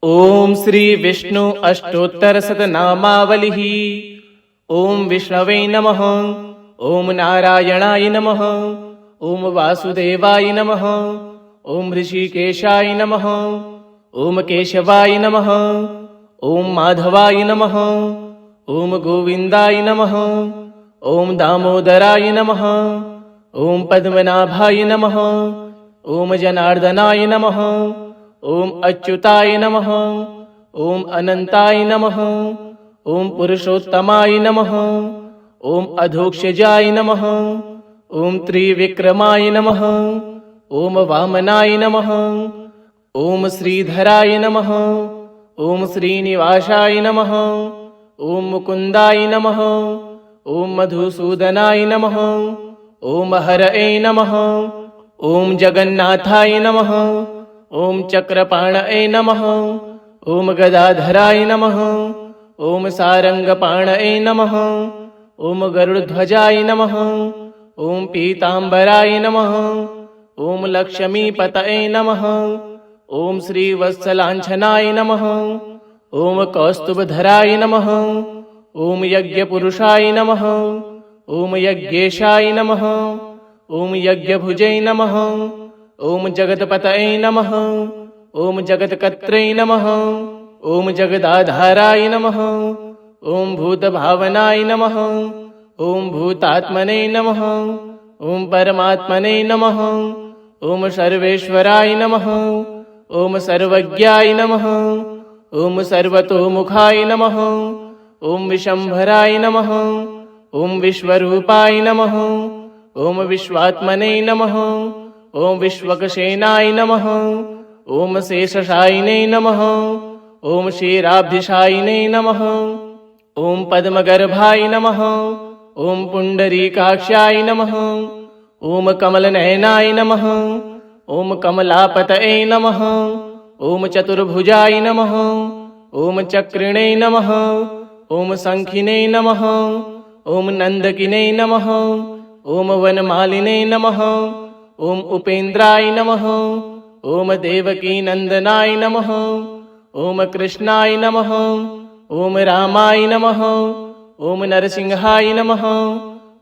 ओम श्री विष्णु अष्टोत्तर शतनामावलिः। ओम विष्णवे नमः। ओम नारायणाय नमः। ओम वासुदेवाय नमः। ओम ऋषिकेशाय नमः। ओम केशवाय नमः। ओम माधवाय नमः। ओम गोविंदाय नमः। ओम दामोदराय नमः। ओम पद्मनाभाय नमः। ओम जनार्दनाय नमः। ओम अच्युताय नमः। ओम अनंताय नमः। ओम पुरुषोत्तमाय नमः। ओम अधोक्षजाय नमः। ओम त्रिविक्रमाय नमः। ओम वामनाय नमः। ओम श्रीधराय नमः। ओम श्रीनिवासाय नमः। ओम मुकुंदाय नमः। ओम मधुसूदनाय नमः। ओम हरये नमः। ओम जगन्नाथाय नमः। ओम चक्रपाणये नमः। ओम गदाधराय नमः। ओम सारंगपाणये नमः। ओम गरुड़ध्वजाय नमः। ओम पीतांबराय नमः। ओम लक्ष्मीपतये नमः। ओम श्रीवत्सलांछनाय नमः। ओम कौस्तुभधराय नमः। ओम यज्ञपुरुषाय नमः। ओम यज्ञेशाय नमः। ओम यज्ञभुजे नमः। ओम जगतपतये नमः। ओम जगत्कर्त्रे नमः। ओम जगदाधाराय नमः। ओम भूतभावनाय नमः। ओम भूतात्मने नमः। ओम परमात्मने नमः। ओम सर्वेश्वराय नमः। ओम सर्वज्ञाय नमः। ओम सर्वतोमुखाय नमः। ओम विशंभराय नमः। ओम विश्वरूपाय नमः। ओम विश्वात्मने नमः। ओम विश्वकसेनाय नमः। ओम शेषशायिने नमः। ओम क्षीराब्धिशायिने नमः। ओम पद्मगर्भाय नमः। ओम पुंडरीकाक्षाय नमः। ओम कमलनयनाय नमः। ओम कमलापतये नमः। ओम चतुर्भुजाय नमः। ओम चक्रिणे नमः। ओम शंखिने नमः। ओम नंदकिने नमः। ओम वनमालिने नमः। ओम उपेन्द्राय नमः। ओम देवकी नंदनाय नमः। ओम कृष्णाय नमः। ओम रामाय नमः। ओम नरसिंहाय नमः।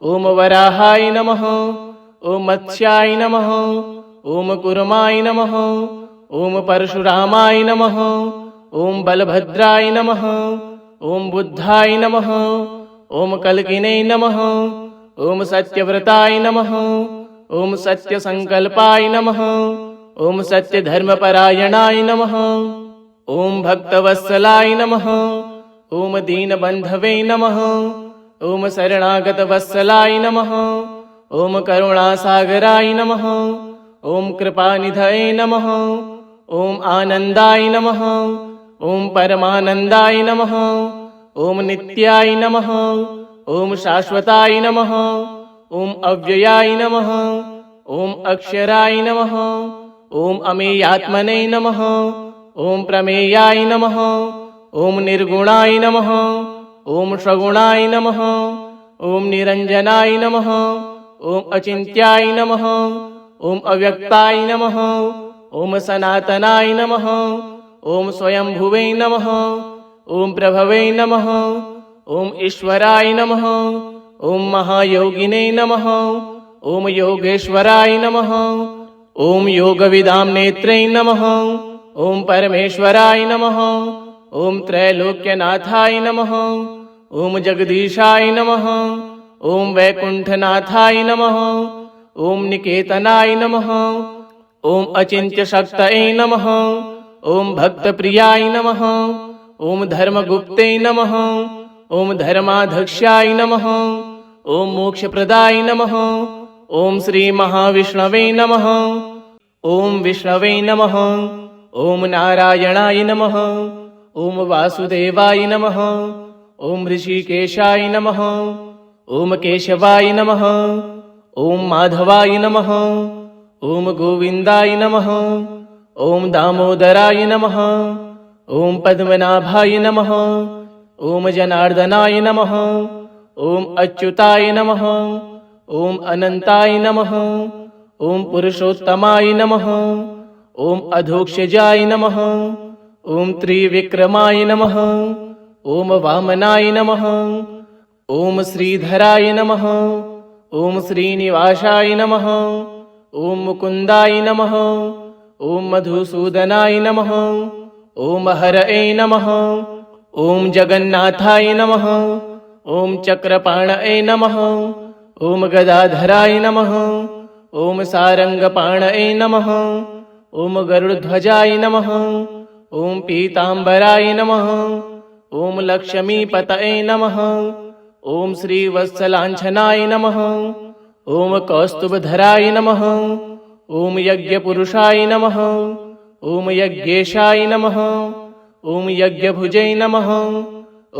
ओम वराहाय नमः। ओम मत्स्याय नमः। ओम कुर्माय नमः। ओम परशुरामाय नमः। ओम बलभद्राय नमः। ओम बुद्धाय नमः। ओम कल्किने नमः। ओम सत्यव्रताय नमः। ओम सत्यसंकल्पाय नमः। ओम सत्यधर्मपरायणाय नमः। ओम भक्तवत्सलाय नमः। ओम दीनबंधवे नमः। ओम शरणागतवत्सलाय नमः। ओम करुणासागराय नमः। ओम कृपानिधये नमः। ओम आनंदाय नमः। ओम परमानंदाय नमः। ओम नित्याय नमः। ओम शाश्वताय नमः। ओम अव्ययाय नमः। ओम अक्षराय नमः। ओम अमेयात्मने नमः। ओम प्रमेयाय नमः। ओम निर्गुणाय नमः। ओम सगुणाय नमः। ओम निरंजनाय नमः। ओम अचिंत्याय नमः। ओम अव्यक्ताय नमः। ओम सनातनाय नमः। ओम स्वयंभुवे नमः। ओम प्रभवे नमः। ओम ईश्वराय नमः। ओम महायोगिने नमः। ओम योगेश्वराय नमः। ओम योगविदां नेत्रे नमः। ओम परमेश्वराय नमः। ओम त्रैलोक्यनाथाय नमः। ओम जगदीशाय नमः। ओम वैकुंठनाथाय नमः। ओम निकेतनाय नमः। ओम अचिन्त्यशक्तये नमः। ओम भक्तप्रियाय नमः। ओम धर्मगुप्ते नमः। ओम धर्माध्यक्षाय नमः। ओम मोक्षप्रदाय नमः। ओम श्री महाविष्णवे नमः। ओम विष्णवे नमः। ओम नारायणाय नमः। ओम वासुदेवाय नमः। ओम ऋषिकेशाय नमः। ओम केशवाय नमः। ओम माधवाय नमः। ओम गोविंदाय नमः। ओम दामोदराय नमः। ओम पद्मनाभाय नमः। ओम जनार्दनाय नमः। ओम अच्युताय नमः। ओम अनंताय नमः। ओम पुरुषोत्तमाय नमः। ओम अधोक्षजाय नमः। ॐ त्रिविक्रमाय नमः। ॐ वामनाय नमः। ॐ श्रीधराय नमः। ॐ श्रीनिवासाय नमः। ॐ मुकुन्दाय नमः। ॐ मधुसूदनाय नमः। ॐ हरये नमः। ॐ जगन्नाथाय नमः। ॐ चक्रपाणये नमः। ॐ गदाधराय नमः। ॐ सारङ्गपाणये नमः। ॐ गरुडध्वजाय नमः। ॐ पीताम्बराय नमः। ॐ लक्ष्मीपतये नमः। ॐ श्रीवत्सलाञ्छनाय नमः। ॐ कौस्तुभधराय नमः। ॐ यज्ञपुरुषाय नमः। ॐ यज्ञेशाय नमः। ॐ यज्ञभुजे नमः।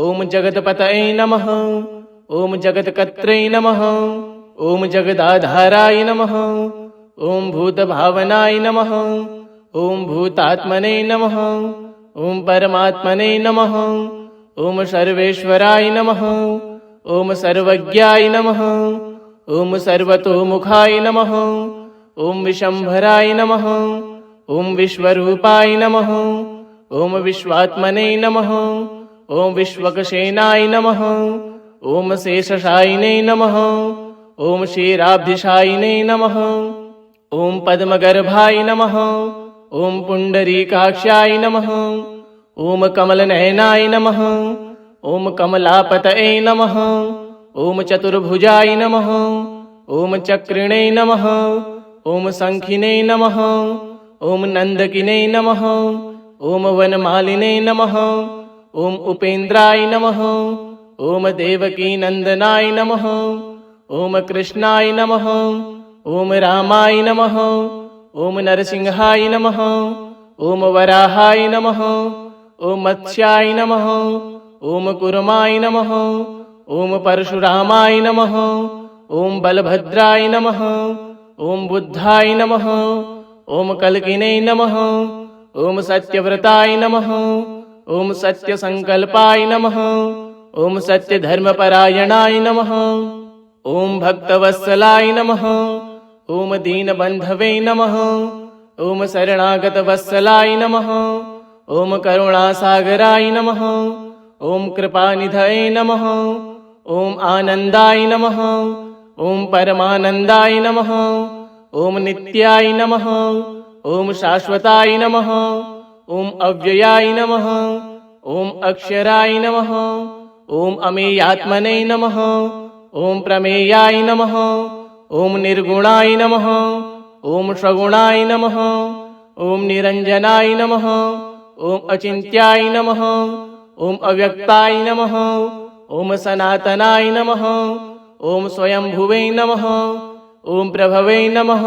ॐ जगत्पतये नमः। ॐ जगत्कर्त्रे नमः। ॐ जगदाधाराय नमः। ॐ भूतभावनाय नमः। ॐ भूतात्मने नमः। ॐ परमात्मने नमः। ॐ सर्वेश्वराय नमः। ॐ सर्वज्ञाय नमः। ॐ सर्वतोमुखाय नमः। ॐ विशम्भराय नमः। ॐ विश्वरूपाय नमः। ॐ विश्वात्मने नमः। ॐ विश्वकसेनाय नमः। ॐ शेषशायिने नमः। ॐ क्षीराब्धिशायिने नमः। ॐ पद्मगर्भाय नमः। ॐ पुण्डरीकाक्षाय नमः। ॐ कमलनयनाय नमः। ॐ कमलापतये नमः। ॐ चतुर्भुजाय नमः। ॐ चक्रिणे नमः। ॐ शङ्खिने नमः। ॐ नन्दकिने नमः। ॐ वनमालिने नमः। ॐ उपेन्द्राय नमः। ॐ देवकीनन्दनाय नमः। ॐ कृष्णाय नमः। ॐ रामाय नमः। ॐ नरसिंहाय नमः। ॐ वराहाय नमः। ॐ मत्स्याय नमः। ॐ कुर्माय नमः। ॐ परशुरामाय नमः। ॐ बलभद्राय नमः। ॐ बुद्धाय नमः। ॐ कल्किने नमः। ॐ सत्यव्रताय नमः। ॐ सत्यसङ्कल्पाय नमः। ॐ सत्यधर्मपरायणाय नमः। ॐ भक्तवत्सलाय नमः। ॐ दीनबन्धवे नमः। ॐ शरणागतवत्सलाय नमः। ॐ करुणासागराय नमः। ॐ कृपानिधये नमः। ॐ आनन्दाय नमः। ॐ परमानन्दाय नमः। ॐ नित्याय नमः। ॐ शाश्वताय नमः। ॐ अव्ययाय नमः। ॐ अक्षराय नमः। ॐ अमेयात्मने नमः। ॐ प्रमेयाय नमः। ॐ निर्गुणाय नमः। ॐ सगुणाय नमः। ॐ निरञ्जनाय नमः। ॐ अचिन्त्याय नमः। ॐ अव्यक्ताय नमः। ॐ सनातनाय नमः। ॐ स्वयंभुवे नमः। ॐ प्रभवे नमः।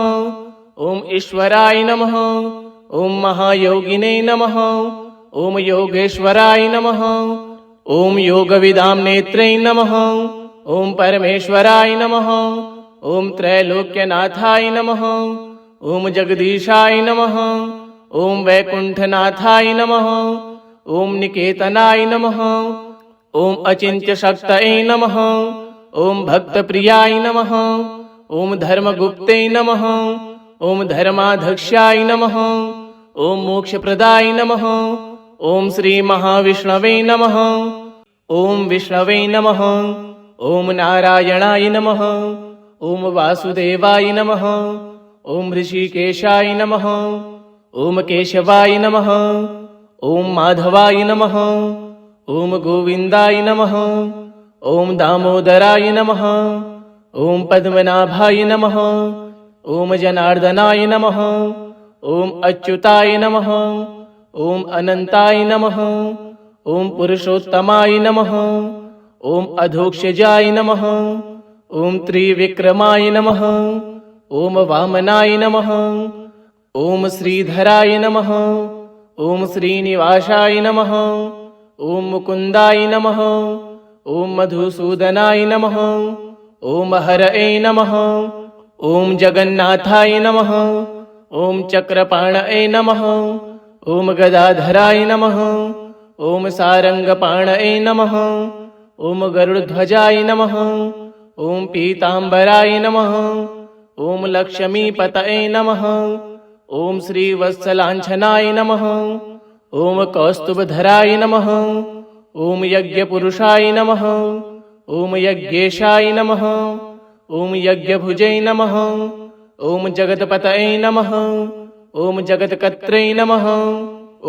ॐ ईश्वराय नमः। ॐ महायोगिने नमः। ॐ योगेश्वराय नमः। ॐ योगविदां नेत्रे नमः। ॐ परमेश्वराय नमः। ॐ त्रैलोक्यनाथाय नमः। ॐ जगदीशाय नमः। ॐ वैकुण्ठनाथाय नमः। ॐ निकेतनाय नमः। ॐ अचिन्त्यशक्तये नमः। ॐ भक्तप्रियाय नमः। ॐ धर्मगुप्ते नमः। ॐ धर्माध्यक्षाय नमः। ॐ मोक्षप्रदाय नमः। ॐ श्रीमहाविष्णवे नमः। ॐ विष्णवे नमः। ॐ नारायणाय नमः। ॐ वासुदेवाय नमः। ॐ ऋषिकेशाय नमः। ॐ केशवाय नमः। ॐ माधवाय नमः। ॐ गोविन्दाय नमः। ॐ दामोदराय नमः। ॐ पद्मनाभाय नमः। ॐ जनार्दनाय नमः। ॐ अच्युताय नमः। ॐ अनन्ताय नमः। ॐ पुरुषोत्तमाय नमः। ॐ अधोक्षजाय नमः। ॐ त्रिविक्रमाय नमः। ॐ वामनाय नमः। ॐ श्रीधराय नमः। ॐ श्रीनिवासाय नमः। ॐ मुकुन्दाय नमः। ॐ मधुसूदनाय नमः। ॐ हरये नमः। ॐ जगन्नाथाय नमः। ॐ चक्रपाणये नमः। ॐ गदाधराय नमः। ॐ सारङ्गपाणये नमः। ॐ गरुडध्वजाय नमः। ॐ पीताम्बराय नमः। ॐ लक्ष्मीपतये नमः। ॐ श्रीवत्सलाञ्छनाय नमः। ॐ कौस्तुभधराय नमः। ॐ यज्ञपुरुषाय नमः। ॐ यज्ञेशाय नमः। ॐ यज्ञभुजै नमः। ॐ जगत्पतये नमः। ॐ जगत्कर्त्रे नमः।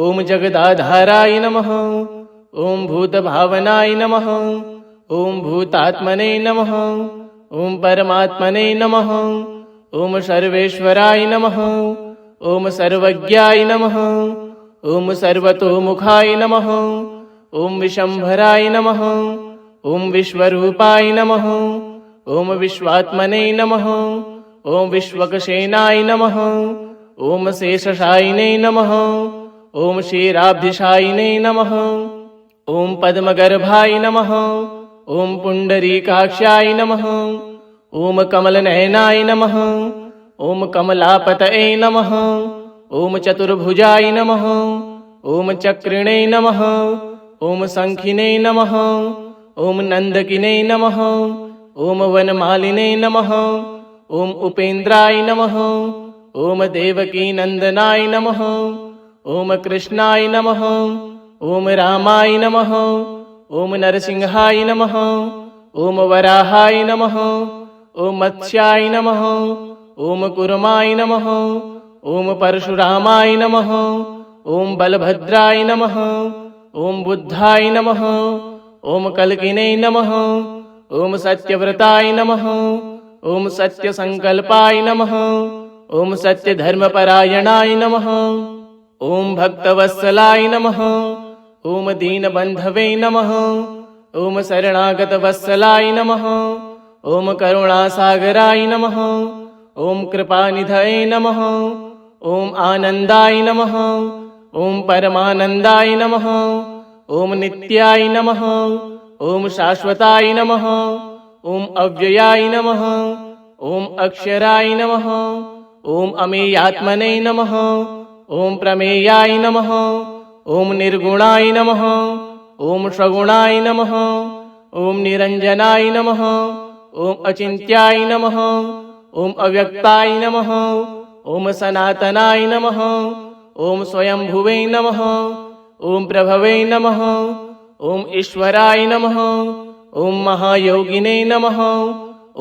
ॐ जगदाधाराय नमः। ॐ भूतभावनाय नमः। ॐ भूतात्मने नमः। ॐ परमात्मने नमः। ॐ सर्वेश्वराय नमः। ॐ सर्वज्ञाय नमः। ॐ सर्वतोमुखाय नमः। ॐ विशंभराय नमः। ॐ विश्वरूपाय नमः। ॐ विश्वात्मने नमः। ॐ विश्वकसेनाय नमः। ॐ शेषशायिने नमः। ॐ क्षीराब्धिशायिने नमः। ॐ पद्मगर्भाय नमः। ॐ पुण्डरीकाक्षाय नमः। ॐ कमलनयनाय नमः। ॐ कमलापतये नमः। ॐ चतुर्भुजाय नमः। ॐ चक्रिणे नमः। ॐ शङ्खिने नमः। ॐ नन्दकिने नमः। ॐ वनमालिने नमः। ॐ उपेन्द्राय नमः। ॐ देवकीनन्दनाय नमः। ॐ कृष्णाय नमः। ॐ रामाय नमः। ॐ नरसिंहाय नमः। ॐ वराहाय नमः। ॐ मत्स्याय नमः। ॐ कुर्माय नमः। ॐ परशुरामाय नमः। ॐ बलभद्राय नमः। ॐ बुद्धाय नमः। ॐ कल्किने नमः। ॐ सत्यव्रताय नमः। ॐ सत्यसङ्कल्पाय नमः। ॐ सत्यधर्मपरायणाय नमः। ॐ भक्तवत्सलाय नमः। ॐ दीनबन्धवे नमः। ॐ शरणागतवत्सलाय नमः। ॐ करुणासागराय नमः। ॐ कृपानिधये नमः। ॐ आनन्दाय नमः। ॐ परमानन्दाय नमः। ॐ नित्याय नमः। ॐ शाश्वताय नमः। ॐ अव्ययाय नमः। ॐ अक्षराय नमः। ॐ अमेयात्मने नमः। ॐ प्रमेयाय नमः। ॐ निर्गुणाय नमः। ॐ सगुणाय नमः। ॐ निरञ्जनाय नमः। ॐ अचिन्त्याय नमः। ॐ अव्यक्ताय नमः। ॐ सनातनाय नमः। ॐ स्वयंभुवे नमः। ॐ प्रभवे नमः। ॐ ईश्वराय नमः। ॐ महायोगिने नमः।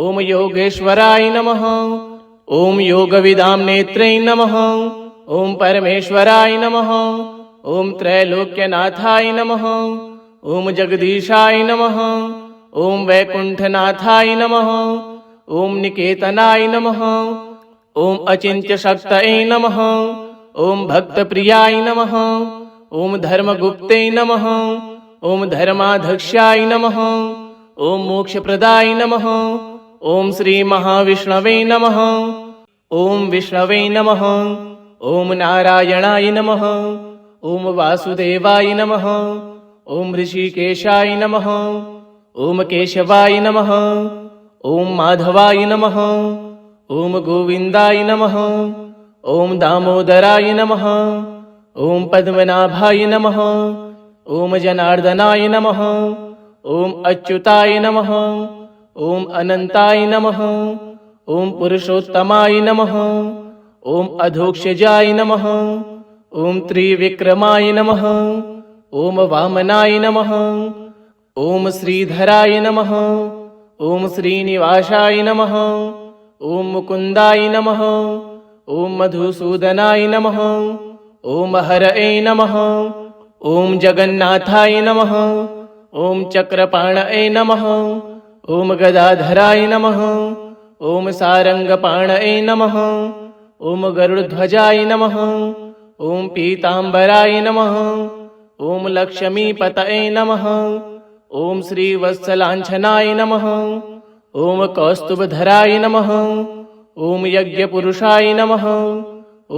ॐ योगेश्वराय नमः। ॐ योगविदां नेत्रे नमः। ॐ परमेश्वराय नमः। ॐ त्रैलोक्यनाथाय नमः। ॐ जगदीशाय नमः। ॐ वैकुण्ठनाथाय नमः। ॐ निकेतनाय नमः। ॐ अचिन्त्यशक्तये नमः। ॐ भक्तप्रियाय नमः। ॐ धर्मगुप्ते नमः। ॐ धर्माध्यक्षाय नमः। ॐ मोक्षप्रदाय नमः। ॐ श्रीमहाविष्णवे नमः। ॐ विष्णवे नमः। ॐ नारायणाय नमः। ॐ वासुदेवाय नमः। ॐ ऋषिकेशाय नमः। ॐ केशवाय नमः। ॐ माधवाय नमः। ॐ गोविन्दाय नमः। ॐ दामोदराय नमः। ॐ पद्मनाभाय नमः। ॐ जनार्दनाय नमः। ॐ अच्युताय नमः। ॐ अनन्ताय नमः। ॐ पुरुषोत्तमाय नमः। ॐ अधोक्षजाय नमः। ॐ त्रिविक्रमाय नमः। ॐ वामनाय नमः। ॐ श्रीधराय नमः। ॐ श्रीनिवासाय नमः। ॐ मुकुन्दाय नमः। ॐ मधुसूदनाय नमः। ॐ हरये नमः। ॐ जगन्नाथाय नमः। ॐ चक्रपाणये नमः। ॐ गदाधराय नमः। ॐ सारङ्गपाणये नमः। ॐ गरुडध्वजाय नमः। ॐ पीताम्बराय नमः। ॐ लक्ष्मीपतये नमः। ॐ श्रीवत्सलाञ्छनाय नमः। ॐ कौस्तुभधराय नमः। ॐ यज्ञपुरुषाय नमः।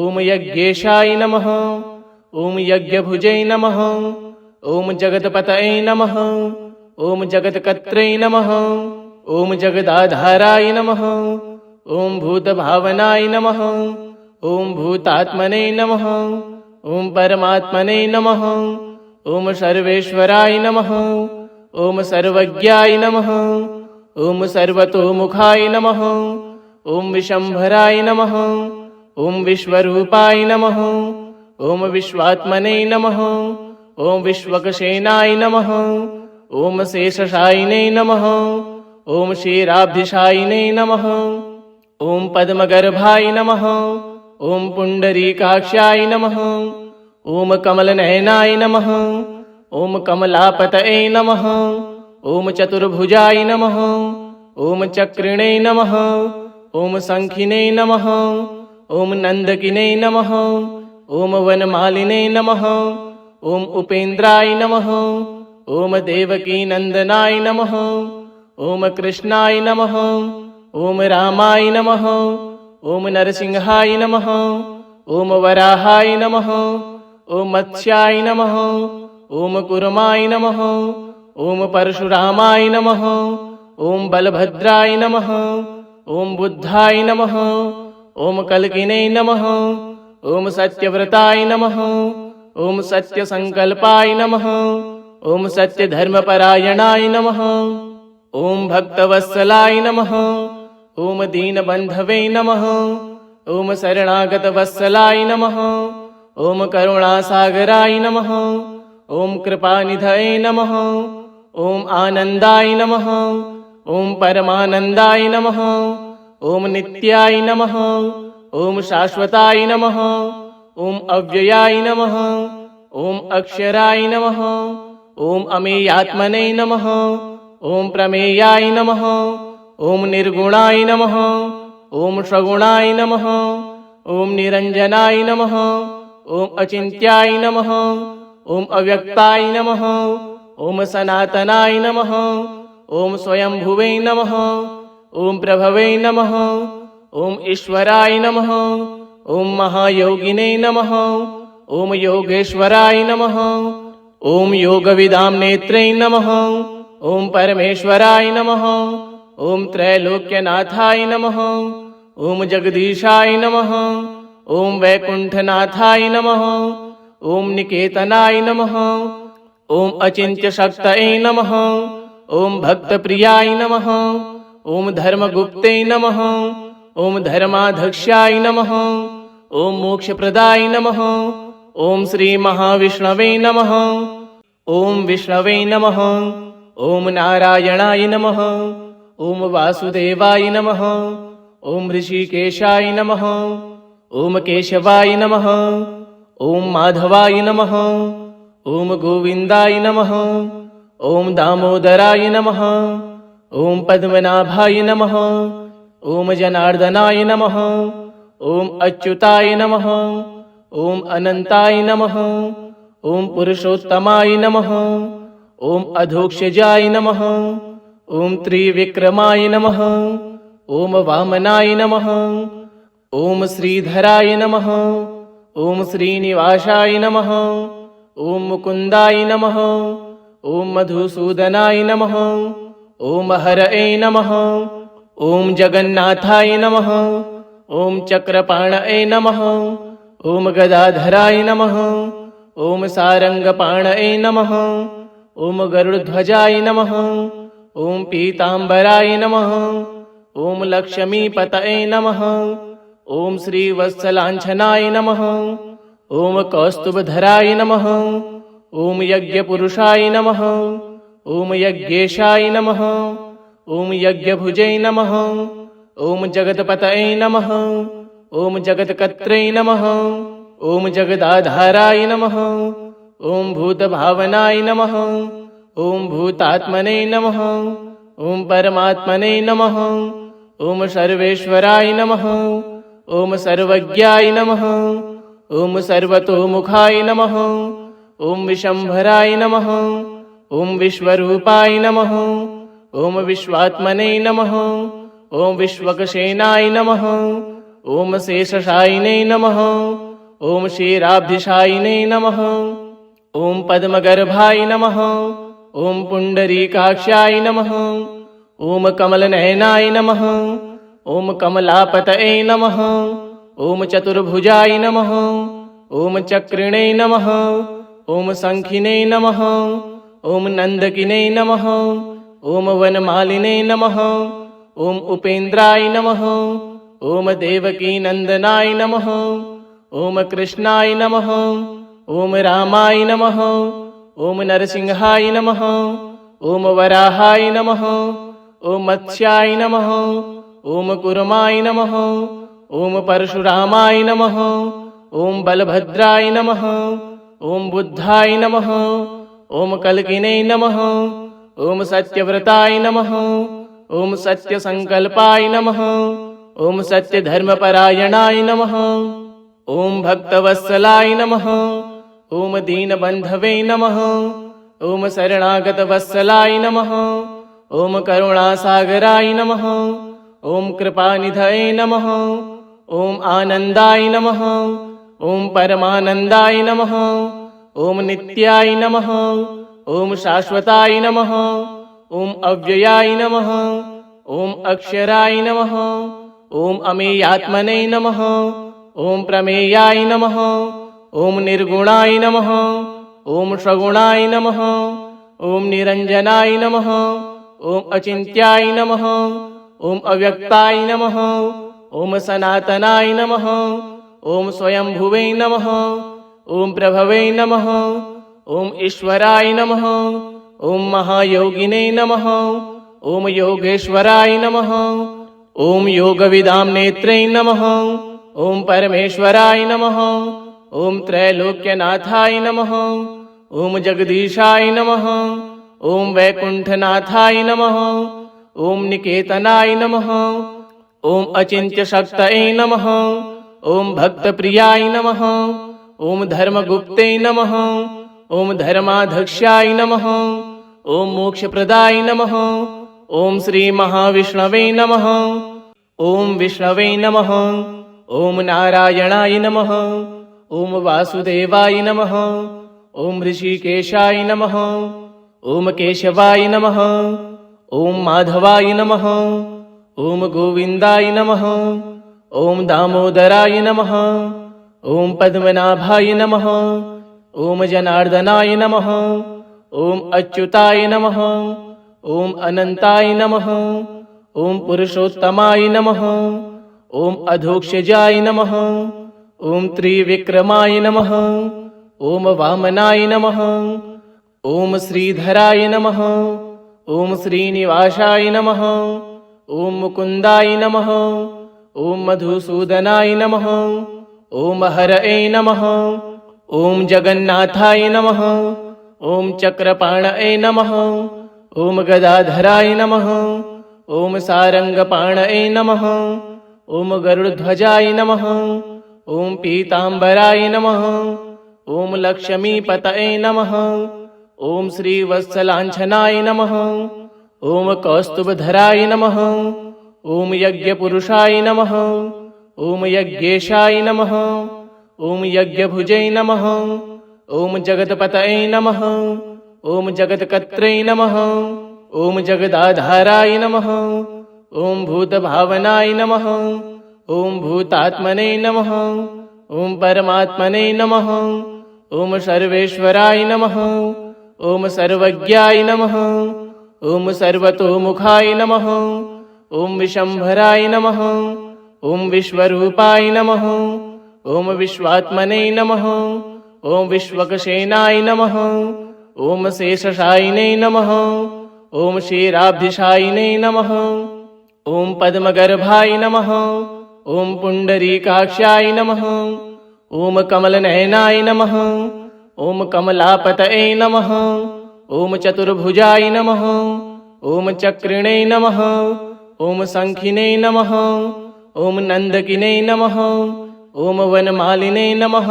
ॐ यज्ञेशाय नमः। ॐ यज्ञभुजै नमः। ॐ जगत्पतये नमः। ॐ जगत्कर्त्रे नमः। ॐ जगदाधाराय नमः। ॐ भूतभावनाय नमः। ॐ भूतात्मने नमः। ॐ परमात्मने नमः। ॐ सर्वेश्वराय नमः। ॐ सर्वज्ञाय नमः। ॐ सर्वतोमुखाय नमः। ॐ विशंभराय नमः। ॐ विश्वरूपाय नमः। ओम विश्वात्मने नमः। ओम विश्वकसेनाय नमः। ओम शेषशायिने नमः। ओम क्षीराब्धिशायिने नमः। ओम पद्मगर्भाय नमः। ओम पुंडरीकाक्षाय नमः। ओम कमलनयनाय नमः। ओम कमलापतये नमः। ओम चतुर्भुजाय नमः। ओम चक्रिणे नमः। ओम शंखिने नमः। ओम नंदकिने नमः। ओम वनमालिने नमः। ओम उपेन्द्राय नमः। ओम देवकीनंदनाय नमः। ओम कृष्णाय नमः। ओम रामाय नमः। ओम नरसिंहाय नमः। ओम वराहाय नमः। ओम मत्स्याय नमः। ओम कुर्माय नमः। ओम परशुरामाय नमः। ओम बलभद्राय नमः। ओम बुद्धाय नमः। ओम कल्किने नमः। ओम सत्यव्रताय नमः। ओम सत्यसंकल्पाय नमः। ओम सत्यधर्मपरायणाय नमः। ओम भक्तवत्सलाय नमः। ओम दीनबंधवे नमः। ओम शरणागतवत्सलाय नमः। ओम करुणासागराय नमः। ओम कृपानिधये नमः। ओम आनंदाय नमः। ओम परमानंदाय नमः। ओम नित्याय नमः। ओम शाश्वताय नमः। ओम अव्ययाय नमः। ओम अक्षराय नमः। ओम अमेयात्मने नमः। ओम प्रमेयाय नमः। ओम निर्गुणाय नमः। ओम सगुणाय नमः। ओम निरंजनाय नमः। ओम अचिन्त्याय नमः। ओम अव्यक्ताय नमः। ओम सनातनाय नमः। ओम स्वयंभुवे नमः। ओम प्रभवे नमः। ओम ईश्वराय नमः। ओम महायोगिने नमः। ओम योगेश्वराय नमः। ओम योगविदां नेत्रे नमः। ओम परमेश्वराय नमः। ओम त्रैलोक्यनाथाय नमः। ओम जगदीशाय नमः। ओम वैकुंठनाथाय नमः। ओम निकेतनाय नमः। ओम अचिन्त्यशक्तये नमः। ओम भक्तप्रियाय नमः। ओम धर्मगुप्ते नमः। ओम धर्माध्यक्षाय नमः। ओम मोक्षप्रदाय नमः। ओम श्री महाविष्णवे नमः। ओम विष्णवे नमः। ओम नारायणाय नमः। ओम वासुदेवाय नमः। ओम ऋषिकेशाय नमः। ओम केशवाय नमः। ओम माधवाय नमः। ओम गोविन्दाय नमः। ओम दामोदराय नमः। ओम पद्मनाभाय नमः। ओम जनार्दनाय नमः। ओम अच्युताय नमः। ओम अनंताय नमः। ओम पुरुषोत्तमाय नमः। ओम अधोक्षजाय नमः। ओम त्रिविक्रमाय नमः। ओम वामनाय नमः। ओम श्रीधराय नमः। ओम श्रीनिवासाय नमः। ओम मुकुंदाय नमः। ओम मधुसूदनाय नमः। ओम हरये नमः। ओम जगन्नाथाय नमः। ओम चक्रपाणये नमः। ओम गदाधराय नमः। ओम सारंगपाणये नमः। ओम गरुड़ध्वजाय नमः। ओम पीतांबराय नमः। ओम लक्ष्मीपतये नमः। ओम श्रीवत्सलांछनाय नमः। ओम कौस्तुभधराय नमः। ओम यज्ञपुरुषाय नमः। ओम यज्ञेशाय नमः। ओम यज्ञभुजे नमः। ओम जगतपतये नमः। ओम जगत्कर्त्रे नमः। ओम जगदाधाराय नमः। ओम भूतभावनाय नमः। ओम भूतात्मने नमः। ओम परमात्मने नमः। ओम सर्वेश्वराय नमः। ओम सर्वज्ञाय नमः। ओम सर्वतोमुखाय नमः। ओम विशंभराय नमः। ओम विश्वरूपाय नमः। ओम विश्वात्मने नमः। ओम विश्वकसेनाय नमः। ओम शेषशायिने नमः। ओम क्षीराब्धिशायिने नमः। ओम पद्मगर्भाय नमः। ओम पुंडरीकाक्षाय नमः। ओम कमलनयनाय नमः। ओम कमलापतये नमः। ओम चतुर्भुजाय नमः। ओम चक्रिणे नमः। ओम शंखिने नमः। ओम नंदकिने नमः। ओम वनमालिने नमः। ओम उपेन्द्राय नमः। ओम देवकीनंदनाय नमः। ॐ कृष्णाय नमः। ॐ रामाय नमः। ॐ नरसिंहाय नमः। ॐ वराहाय नमः। ॐ मत्स्याय नमः। ॐ कूर्माय नमः। ॐ परशुरामाय नमः। ॐ बलभद्राय नमः। ॐ बुद्धाय नमः। ॐ कल्किने नमः। ॐ सत्यव्रताय नमः। ॐ सत्यसंकल्पाय नमः। ॐ सत्यधर्मपरायणाय नमः। ॐ भक्तवत्सलाय नमः। ॐ दीनबन्धवे नमः। ॐ शरणागतवत्सलाय नमः। ॐ करुणासागराय नमः। ॐ कृपानिधये नमः। ॐ आनन्दाय नमः। ॐ परमानन्दाय नमः। ॐ नित्याय नमः। ॐ शाश्वताय नमः। ॐ अव्ययाय नमः। ॐ अक्षराय नमः। ॐ अमेयात्मने नमः। ॐ प्रमेयाय नमः। ॐ निर्गुणाय नमः। ॐ सगुणाय नमः। ॐ निरञ्जनाय नमः। ॐ अचिन्त्याय नमः। ॐ अव्यक्ताय नमः। ॐ सनातनाय नमः। ॐ स्वयंभुवे नमः। ॐ प्रभवे नमः। ॐ ईश्वराय नमः। ॐ महायोगिने नमः। ॐ योगेश्वराय नमः। ॐ योगविदां नेत्रे नमः। ॐ परमेश्वराय नमः। ॐ त्रैलोक्यनाथाय नमः। ॐ जगदीशाय नमः। ॐ वैकुण्ठनाथाय नमः। ॐ निकेतनाय नमः। ॐ अचिन्त्यशक्तये नमः। ॐ भक्तप्रियाय नमः। ॐ धर्मगुप्ते नमः। ॐ धर्माध्यक्षाय नमः। ॐ मोक्षप्रदाय नमः। ॐ श्रीमहाविष्णवे नमः। ॐ विष्णवे नमः। ॐ नारायणाय नमः। ॐ वासुदेवाय नमः। ॐ ऋषिकेशाय नमः। ॐ केशवाय नमः। ॐ माधवाय नमः। ॐ गोविन्दाय नमः। ॐ दामोदराय नमः। ॐ पद्मनाभाय नमः। ॐ जनार्दनाय नमः। ॐ अच्युताय नमः। ॐ अनन्ताय नमः। ॐ पुरुषोत्तमाय नमः। ॐ अधोक्षजाय नमः। ॐ त्रिविक्रमाय नमः। ॐ वामनाय नमः। ॐ श्रीधराय नमः। ॐ श्रीनिवासाय नमः। ॐ मुकुन्दाय नमः। ॐ मधुसूदनाय नमः। ॐ हरये नमः। ॐ जगन्नाथाय नमः। ॐ चक्रपाणये नमः। ॐ गदाधराय नमः। ॐ सारङ्गपाणये नमः। ॐ गरुडध्वजाय नमः। ॐ पीताम्बराय नमः। ॐ लक्ष्मीपतये नमः। ॐ श्रीवत्सलाञ्छनाय नमः। ॐ कौस्तुभधराय नमः। ॐ यज्ञपुरुषाय नमः। ॐ यज्ञेशाय नमः। ॐ यज्ञभुजे नमः। ॐ जगत्पतये नमः। ॐ जगत्कर्त्रे नमः। ॐ जगदाधाराय नमः। ॐ भूतभावनाय नमः। ॐ भूतात्मने नमः। ॐ परमात्मने नमः। ॐ सर्वेश्वराय नमः। ॐ सर्वज्ञाय नमः। ॐ सर्वतोमुखाय नमः। ॐ विशम्भराय नमः। ॐ विश्वरूपाय नमः। ॐ विश्वात्मने नमः। ॐ विश्वकसेनाय नमः। ॐ शेषशायिने नमः। ॐ क्षीराब्धिशायिने नमः। ॐ पद्मगर्भाय नमः। ॐ पुण्डरीकाक्षाय नमः। ॐ कमलनयनाय नमः। ॐ कमलापतये नमः। ॐ चतुर्भुजाय नमः। ॐ चक्रिणे नमः। ॐ शङ्खिने नमः। ॐ नन्दकिने नमः। ॐ वनमालिने नमः।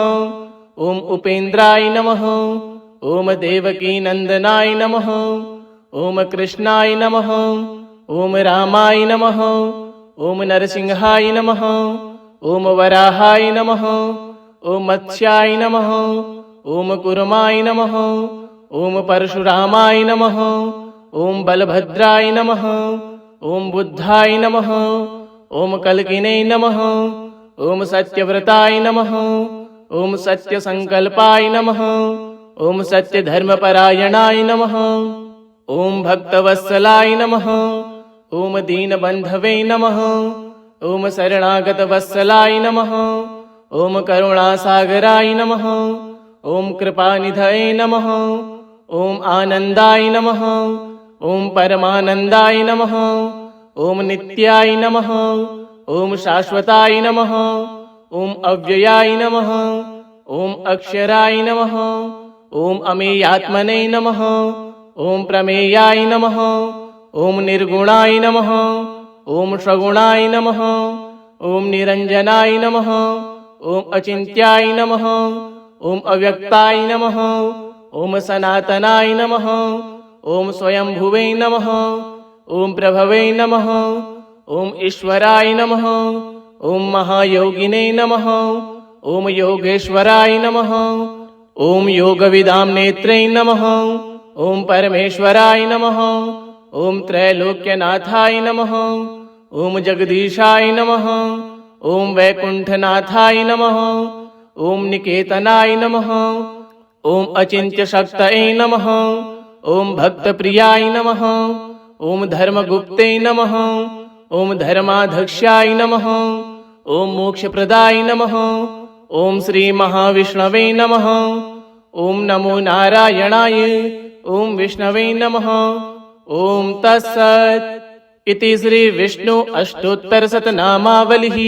ॐ उपेन्द्राय नमः। ॐ देवकीनन्दनाय नमः। ॐ कृष्णाय नमः। ॐ रामाय नमः। ॐ नरसिंहाय नमः। ॐ वराहाय नमः। ॐ मत्स्याय नमः। ॐ कूर्माय नमः। ॐ परशुरामाय नमः। ॐ बलभद्राय नमः। ॐ बुद्धाय नमः। ॐ कल्किने नमः। ॐ सत्यव्रताय नमः। ॐ सत्यसंकल्पाय नमः। ॐ सत्यधर्मपरायणाय नमः। ॐ भक्तवत्सलाय नमः। ॐ दीनबन्धवे नमः। ॐ शरणागतवत्सलाय नमः। ॐ करुणासागराय नमः। ॐ कृपानिधये नमः। ॐ आनन्दाय नमः। ॐ परमानन्दाय नमः। ॐ नित्याय नमः। ॐ शाश्वताय नमः। ॐ अव्ययाय नमः। ॐ अक्षराय नमः। ॐ अमेयात्मने नमः। ॐ प्रमेयाय नमः। ॐ निर्गुणाय नमः। ॐ सगुणाय नमः। ॐ निरञ्जनाय नमः। ॐ अचिन्त्याय नमः। ॐ अव्यक्ताय नमः। ॐ सनातनाय नमः। ॐ स्वयंभुवे नमः। ॐ प्रभवे नमः। ॐ ईश्वराय नमः। ॐ महायोगिने नमः। ॐ योगेश्वराय नमः। ॐ योगविदां नेत्रे नमः। ॐ परमेश्वराय नमः। ॐ त्रैलोक्यनाथाय नमः। ॐ जगदीशाय नमः। ॐ वैकुण्ठनाथाय नमः। ॐ निकेतनाय नमः। ॐ अचिन्त्यशक्तये नमः। ॐ भक्तप्रियाय नमः। ॐ धर्मगुप्ते नमः। ॐ धर्माध्यक्षाय नमः। ॐ मोक्षप्रदाय नमः। ॐ श्रीमहाविष्णवे नमः। ॐ नमो नारायणाय। ॐ विष्णवे नमः। ॐ तत्सत् इति श्री विष्णु अष्टोत्तरशतनामावलिः